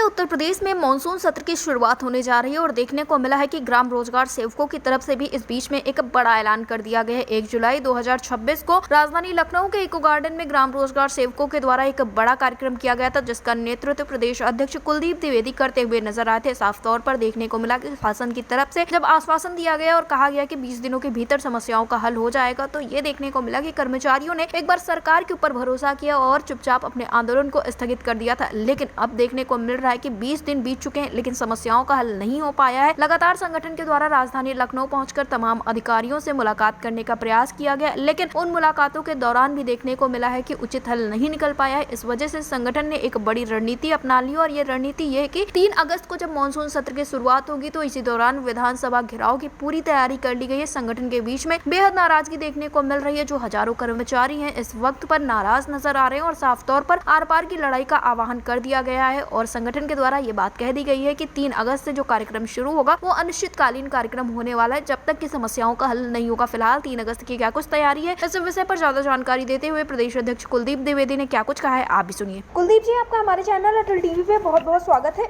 उत्तर प्रदेश में मानसून सत्र की शुरुआत होने जा रही है और देखने को मिला है कि ग्राम रोजगार सेवकों की तरफ से भी इस बीच में एक बड़ा ऐलान कर दिया गया है। 1 जुलाई 2026 को राजधानी लखनऊ के इको गार्डन में ग्राम रोजगार सेवकों के द्वारा एक बड़ा कार्यक्रम किया गया था, जिसका नेतृत्व प्रदेश अध्यक्ष कुलदीप द्विवेदी करते हुए नजर आए थे। साफ तौर पर देखने को मिला कि शासन की तरफ से जब आश्वासन दिया गया और कहा गया कि 20 दिनों के भीतर समस्याओं का हल हो जाएगा, तो ये देखने को मिला कि कर्मचारियों ने एक बार सरकार के ऊपर भरोसा किया और चुपचाप अपने आंदोलन को स्थगित कर दिया था। लेकिन अब देखने को मिल रहा है कि 20 दिन बीत चुके हैं, लेकिन समस्याओं का हल नहीं हो पाया है। लगातार संगठन के द्वारा राजधानी लखनऊ पहुंचकर तमाम अधिकारियों से मुलाकात करने का प्रयास किया गया, लेकिन उन मुलाकातों के दौरान भी देखने को मिला है कि उचित हल नहीं निकल पाया है। इस वजह से संगठन ने एक बड़ी रणनीति अपना ली और ये रणनीति ये है कि 3 अगस्त को जब मानसून सत्र की शुरुआत होगी, तो इसी दौरान विधानसभा घेराव की पूरी तैयारी कर ली गई है। संगठन के बीच में बेहद नाराजगी देखने को मिल रही है। जो हजारों कर्मचारी हैं इस वक्त पर नाराज नजर आ रहे हैं और साफ तौर पर आर पार की लड़ाई का आह्वान कर दिया गया है और संगठन के द्वारा ये बात कह दी गई है कि 3 अगस्त से जो कार्यक्रम शुरू होगा वो अनिश्चितकालीन कार्यक्रम होने वाला है, जब तक कि समस्याओं का हल नहीं होगा। फिलहाल 3 अगस्त की क्या कुछ तैयारी है, इस विषय पर ज्यादा जानकारी देते हुए प्रदेश अध्यक्ष कुलदीप द्विवेदी ने क्या कुछ कहा है, आप भी सुनिए। कुलदीप जी, आपका हमारे चैनल अटल टीवी पे बहुत बहुत स्वागत है।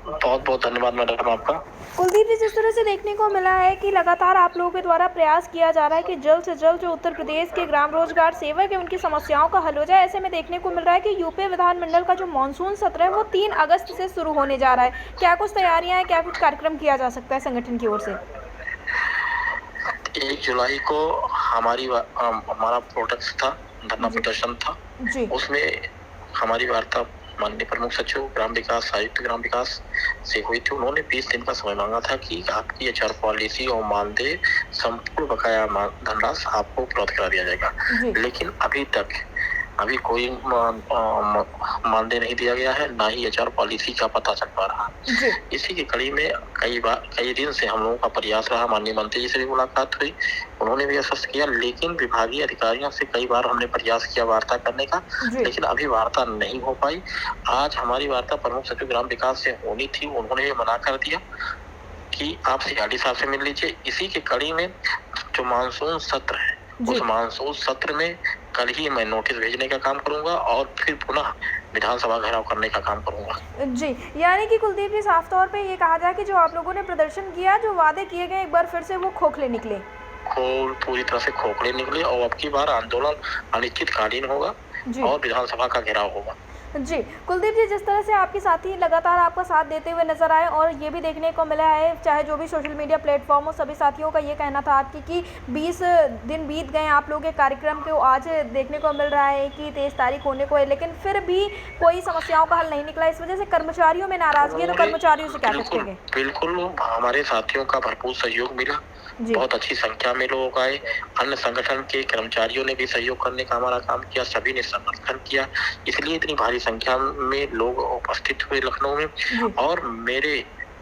बहुत बहुत धन्यवाद मैडम आपका। कुलदीप जी, जिस तरह से देखने को मिला है कि लगातार आप लोगों के द्वारा प्रयास किया जा रहा है कि जल्द से जल्द जो उत्तर प्रदेश के ग्राम रोजगार सेवक है उनकी समस्याओं का हल हो जाए, ऐसे में देखने को मिल रहा है कि यूपी विधानमंडल का जो मानसून सत्र है वो 3 अगस्त से शुरू होने जा रहा है। क्या कुछ तैयारियां हैं, क्या कुछ कार्यक्रम किया जा सकता है संगठन की ओर से? 1 जुलाई को हमारा प्रोटेस्ट था, धरना प्रदर्शन था जी। उसमें हमारी वार्ता माननीय प्रमुख सचिव ग्राम विकास, आयुक्त ग्राम विकास से हुई थी। उन्होंने 20 दिन का समय मांगा था कि आपकी HR पॉलिसी और मानदेय संपूर्ण बकाया धनराशि आपको उपलब्ध करा दिया जाएगा, लेकिन अभी कोई मानदेय नहीं दिया गया है, ना ही HR पॉलिसी का पता चल पा रहा। इसी की कड़ी में कई दिन से हम लोगों का प्रयास रहा। माननीय मंत्री जी से भी मुलाकात हुई, उन्होंने भी आश्वस्त किया, लेकिन विभागीय अधिकारियों से कई बार हमने प्रयास किया वार्ता करने का, लेकिन अभी वार्ता नहीं हो पाई। आज हमारी वार्ता प्रमुख सचिव ग्राम विकास से होनी थी, उन्होंने भी मना कर दिया कि आप CRD साहब से मिल लीजिए। इसी की कड़ी में जो मानसून सत्र है, उस मानसून सत्र में कल ही मैं नोटिस भेजने का काम करूंगा और फिर पुनः विधानसभा घेराव करने का काम करूंगा। जी, यानी कि कुलदीप जी, साफ तौर पे ये कहा जाए कि जो आप लोगों ने प्रदर्शन किया, जो वादे किए गए, एक बार फिर से वो खोखले निकले, पूरी तरह से खोखले निकले और अब की बार आंदोलन अनिश्चितकालीन होगा और विधानसभा का घेराव होगा। जी कुलदीप जी, जिस तरह से आपके साथी लगातार आपका साथ देते हुए नजर आए और ये भी देखने को मिला है, चाहे जो भी सोशल मीडिया प्लेटफॉर्म हो, सभी साथियों का ये कहना था आपकी कि 20 दिन बीत गए आप लोगों के कार्यक्रम को, आज देखने को मिल रहा है कि 23 तारीख होने को है, लेकिन फिर भी कोई समस्याओं का हल नहीं निकला। इस वजह से कर्मचारियों में नाराजगी है, तो कर्मचारियों से क्या कहेंगे? बिल्कुल, हमारे साथियों का भरपूर सहयोग मिला, बहुत अच्छी संख्या में लोग आए। अन्य संगठन के कर्मचारियों ने भी सहयोग करने का हमारा काम किया, सभी ने समर्थन किया, इसलिए इतनी भारी संख्या में लोग उपस्थित हुए लखनऊ में। और मेरे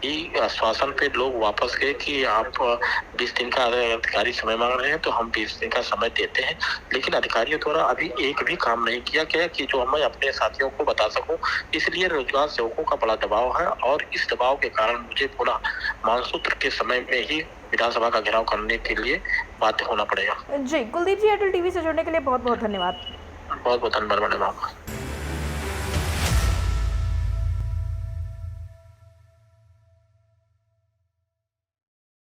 ही आश्वासन पे लोग वापस गए कि आप 20 दिन का अधिकारी समय मांग रहे हैं, तो हम 20 दिन का समय देते हैं, लेकिन अधिकारियों द्वारा अभी एक भी काम नहीं किया गया कि जो मैं अपने साथियों को बता सकूं। इसलिए रोजगार सेवकों का बड़ा दबाव है और इस दबाव के कारण मुझे पुनः मानसून सत्र के समय में ही विधानसभा का घेराव करने के लिए बाध्य होना पड़ेगा। जी कुलदीप जी, अटल टीवी से जुड़ने के लिए बहुत बहुत धन्यवाद। बहुत बहुत धन्यवाद मैडम आपका।